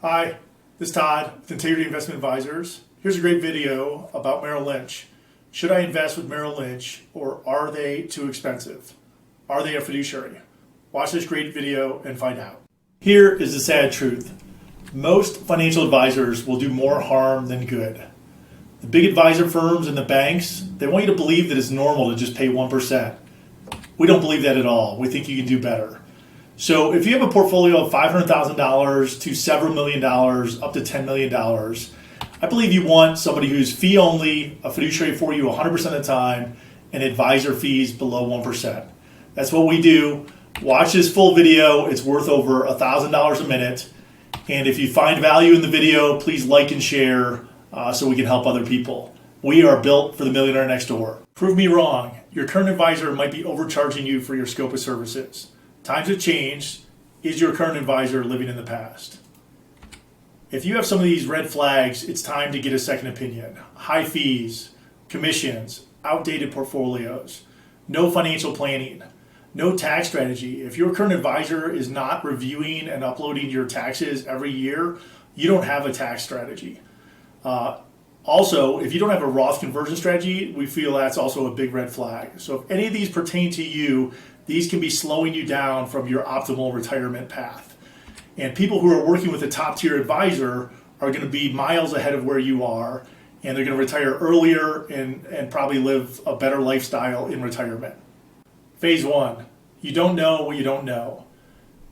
Hi, this is Todd with Integrity Investment Advisors. Here's a great video about Merrill Lynch. Should I invest with Merrill Lynch, or are they too expensive? Are they a fiduciary? Watch this great video and find out. Here is the sad truth. Most financial advisors will do more harm than good. The big advisor firms and the banks, they want you to believe that it's normal to just pay 1%. We don't believe that at all. We think you can do better. So if you have a portfolio of $500,000 to several $1 million, up to $10 million, I believe you want somebody who's fee only, a fiduciary for you 100% of the time, and advisor fees below 1%. That's what we do. Watch this full video. It's worth over $1,000 a minute. And if you find value in the video, please like and share so we can help other people. We are built for the Millionaire Next Door. Prove me wrong. Your current advisor might be overcharging you for your scope of services. Times have changed. Is your current advisor living in the past? If you have some of these red flags, it's time to get a second opinion. High fees, commissions, outdated portfolios, no financial planning, no tax strategy. If your current advisor is not reviewing and uploading your taxes every year, you don't have a tax strategy. Also, if you don't have a Roth conversion strategy, we feel that's also a big red flag. So if any of these pertain to you, these can be slowing you down from your optimal retirement path. And people who are working with a top tier advisor are going to be miles ahead of where you are, and they're going to retire earlier and probably live a better lifestyle in retirement. Phase one, you don't know what you don't know.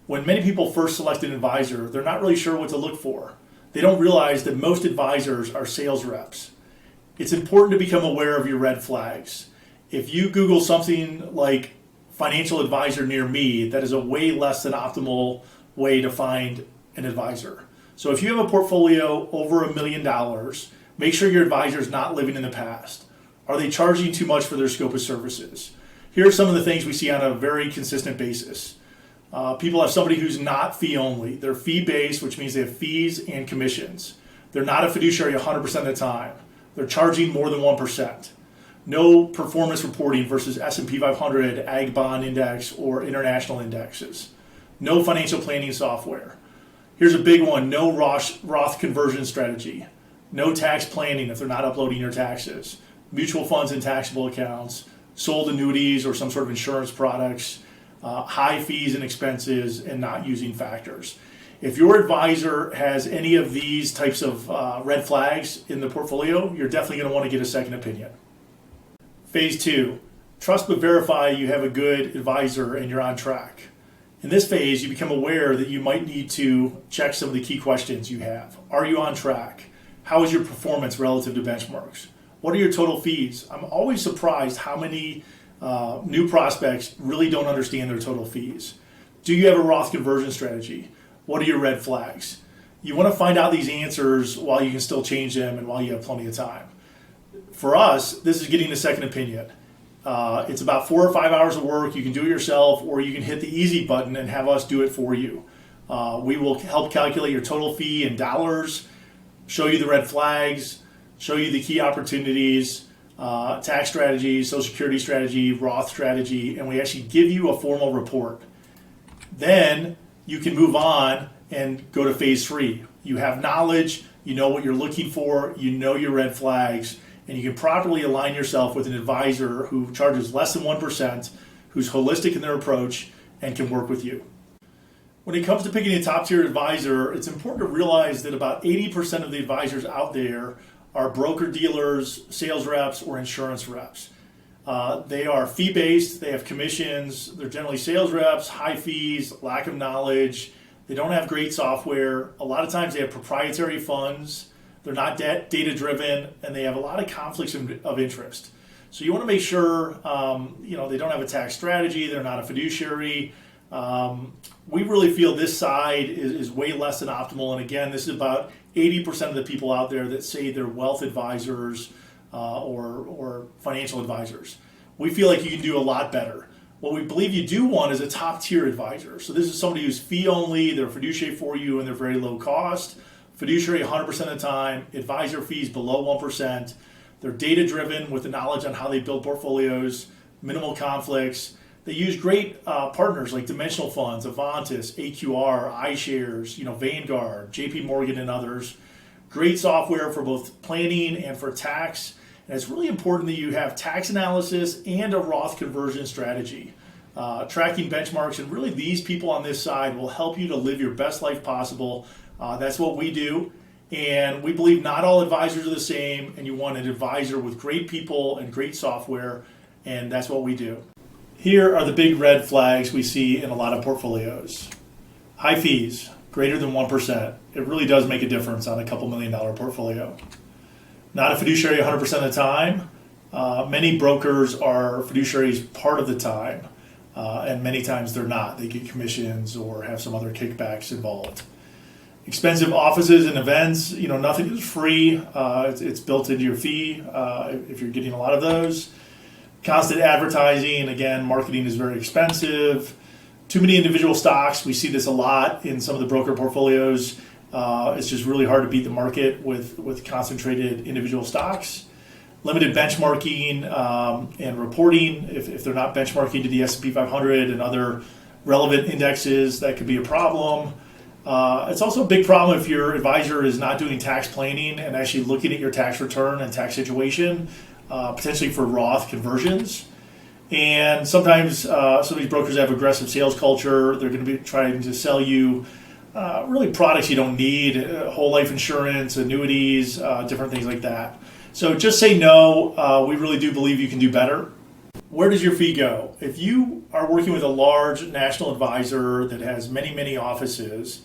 When many people first select an advisor, they're not really sure what to look for. They don't realize that most advisors are sales reps. It's important to become aware of your red flags. If you Google something like financial advisor near me, that is a way less than optimal way to find an advisor. So if you have a portfolio over $1 million, make sure your advisor is not living in the past. Are they charging too much for their scope of services? Here are some of the things we see on a very consistent basis. People have somebody who's not fee only. They're fee based, which means they have fees and commissions. They're not a fiduciary 100% of the time. They're charging more than 1%. No performance reporting versus S&P 500, Ag Bond Index, or international indexes. No financial planning software. Here's a big one, no Roth conversion strategy. No tax planning if they're not uploading your taxes. Mutual funds and taxable accounts. Sold annuities or some sort of insurance products. High fees and expenses, and not using factors. If your advisor has any of these types of red flags in the portfolio, you're definitely going to want to get a second opinion. Phase two, trust but verify you have a good advisor and you're on track. In this phase, you become aware that you might need to check some of the key questions you have. Are you on track? How is your performance relative to benchmarks? What are your total fees? I'm always surprised how many new prospects really don't understand their total fees. Do you have a Roth conversion strategy? What are your red flags? You want to find out these answers while you can still change them and while you have plenty of time. For us, this is getting a second opinion. It's about 4 or 5 hours of work. You can do it yourself, or you can hit the easy button and have us do it for you. We will help calculate your total fee in dollars, show you the red flags, show you the key opportunities, tax strategy, Social Security strategy, Roth strategy, and we actually give you a formal report. Then you can move on and go to phase three. You have knowledge, you know what you're looking for, you know your red flags, and you can properly align yourself with an advisor who charges less than 1%, who's holistic in their approach, and can work with you. When it comes to picking a top tier advisor, it's important to realize that about 80% of the advisors out there are broker dealers, sales reps, or insurance reps. They are fee-based, they have commissions, they're generally sales reps, high fees, lack of knowledge, they don't have great software, a lot of times they have proprietary funds, they're not data-driven, and they have a lot of conflicts of interest. So you want to make sure they don't have a tax strategy, they're not a fiduciary. We really feel this side is way less than optimal, and again, this is about 80% of the people out there that say they're wealth advisors or financial advisors. We feel like you can do a lot better. What we believe you do want is a top tier advisor. So this is somebody who's fee only, they're fiduciary for you, and they're very low cost. Fiduciary 100% of the time, advisor fees below 1%. They're data driven with the knowledge on how they build portfolios, minimal conflicts. They use great partners like Dimensional Funds, Avantis, AQR, iShares, Vanguard, JP Morgan, and others. Great software for both planning and for tax. And it's really important that you have tax analysis and a Roth conversion strategy. Tracking benchmarks, and really these people on this side will help you to live your best life possible. That's what we do. And we believe not all advisors are the same, and you want an advisor with great people and great software, and that's what we do. Here are the big red flags we see in a lot of portfolios. High fees, greater than 1%. It really does make a difference on a couple $1 million portfolio. Not a fiduciary 100% of the time. Many brokers are fiduciaries part of the time, and many times they're not. They get commissions or have some other kickbacks involved. Expensive offices and events, nothing is free. It's built into your fee if you're getting a lot of those. Constant advertising, again, marketing is very expensive. Too many individual stocks. We see this a lot in some of the broker portfolios. It's just really hard to beat the market with concentrated individual stocks. Limited benchmarking and reporting. If they're not benchmarking to the S&P 500 and other relevant indexes, that could be a problem. It's also a big problem if your advisor is not doing tax planning and actually looking at your tax return and tax situation, potentially for Roth conversions. And sometimes some of these brokers have aggressive sales culture. They're going to be trying to sell you really products you don't need, whole life insurance, annuities, different things like that. So just say no. We really do believe you can do better. Where does your fee go? If you are working with a large national advisor that has many, many offices,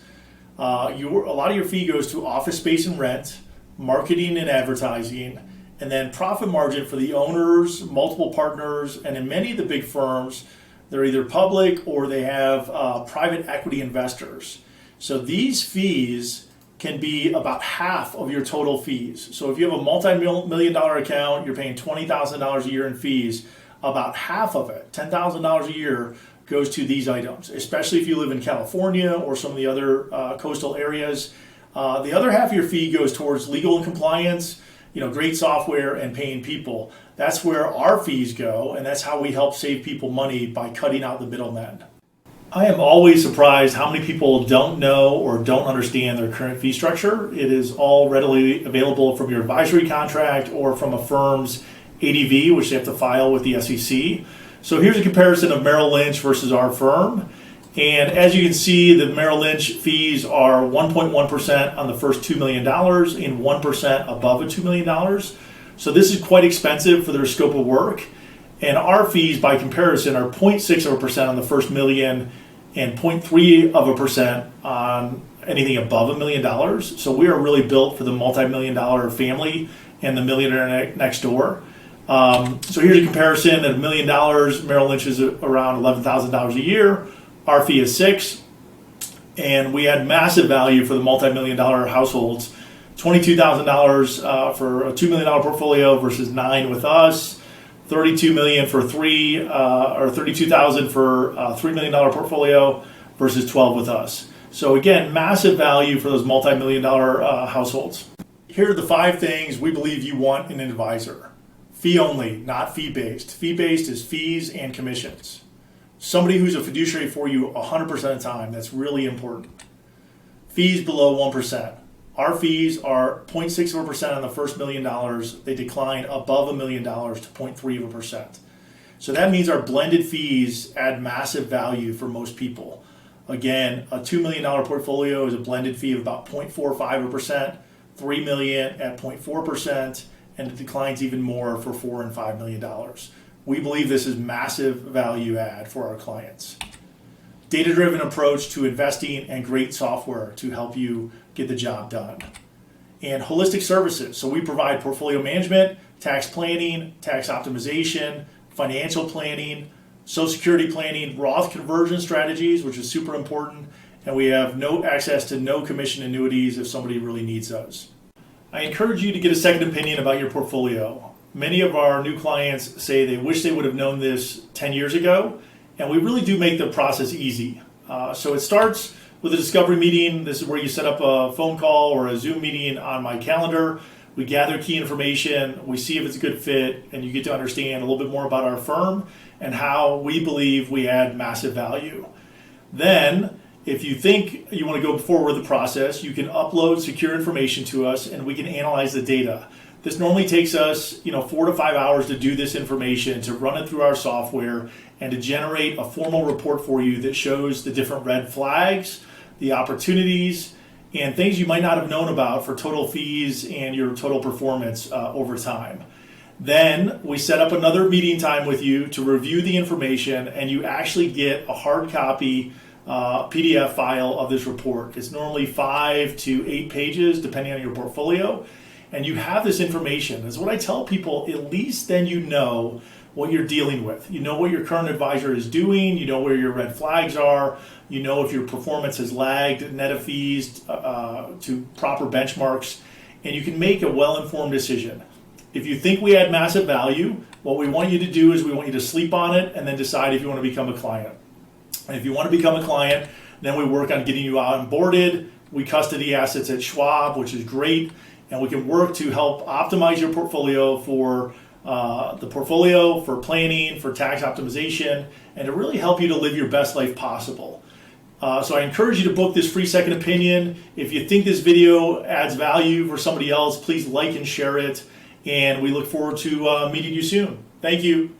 a lot of your fee goes to office space and rent, marketing and advertising, and then profit margin for the owners, multiple partners, and in many of the big firms, they're either public or they have private equity investors. So these fees can be about half of your total fees. So if you have a multi-million dollar account, you're paying $20,000 a year in fees, about half of it, $10,000 a year, goes to these items, especially if you live in California or some of the other coastal areas. The other half of your fee goes towards legal and compliance, great software and paying people. That's where our fees go, and that's how we help save people money by cutting out the middlemen. I am always surprised how many people don't know or don't understand their current fee structure. It is all readily available from your advisory contract or from a firm's ADV, which they have to file with the SEC. So here's a comparison of Merrill Lynch versus our firm. And as you can see, the Merrill Lynch fees are 1.1% on the first $2 million and 1% above $2 million. So this is quite expensive for their scope of work. And our fees, by comparison, are 0.6% on the first million and 0.3% on anything above $1 million. So we are really built for the multi-million-dollar family and the Millionaire Next Door. So here's a comparison at $1 million. Merrill Lynch is around $11,000 a year. Our fee is $6,000, and we add massive value for the multi-million-dollar households. $22,000 for a $2 million portfolio versus $9,000 with us. $32 million for or $32,000 for a $3 million portfolio versus $12,000 with us. So again, massive value for those multi-million-dollar households. Here are the 5 things we believe you want in an advisor. Fee only, not fee-based. Fee-based is fees and commissions. Somebody who's a fiduciary for you 100% of the time. That's really important. Fees below 1%. Our fees are 0.6% on the first $1 million. They decline above $1 million to 0.3%. So that means our blended fees add massive value for most people. Again, a $2 million portfolio is a blended fee of about 0.45%, $3 million at 0.4%, and it declines even more for $4 and $5 million. We believe this is massive value add for our clients. Data-driven approach to investing and great software to help you get the job done. And holistic services. So we provide portfolio management, tax planning, tax optimization, financial planning, Social Security planning, Roth conversion strategies, which is super important. And we have no access to no commission annuities if somebody really needs those. I encourage you to get a second opinion about your portfolio. Many of our new clients say they wish they would have known this 10 years ago, and we really do make the process easy. So it starts with a discovery meeting. This is where you set up a phone call or a Zoom meeting on my calendar. We gather key information, we see if it's a good fit, and you get to understand a little bit more about our firm and how we believe we add massive value. Then, if you think you want to go forward with the process, you can upload secure information to us and we can analyze the data. This normally takes us 4 to 5 hours to do this information, to run it through our software, and to generate a formal report for you that shows the different red flags, the opportunities, and things you might not have known about for total fees and your total performance over time. Then we set up another meeting time with you to review the information, and you actually get a hard copy PDF file of this report. It's normally 5 to 8 pages depending on your portfolio, and you have this information. That's what I tell people. At least then you know what you're dealing with. You know what your current advisor is doing. You know where your red flags are. You know if your performance has lagged net of fees to proper benchmarks, and you can make a well-informed decision. If you think we add massive value, what we want you to do is we want you to sleep on it and then decide if you want to become a client. And if you want to become a client, then we work on getting you onboarded. We custody assets at Schwab, which is great, and we can work to help optimize your portfolio for for planning, for tax optimization, and to really help you to live your best life possible. So I encourage you to book this free second opinion. If you think this video adds value for somebody else, please like and share it. And we look forward to meeting you soon. Thank you.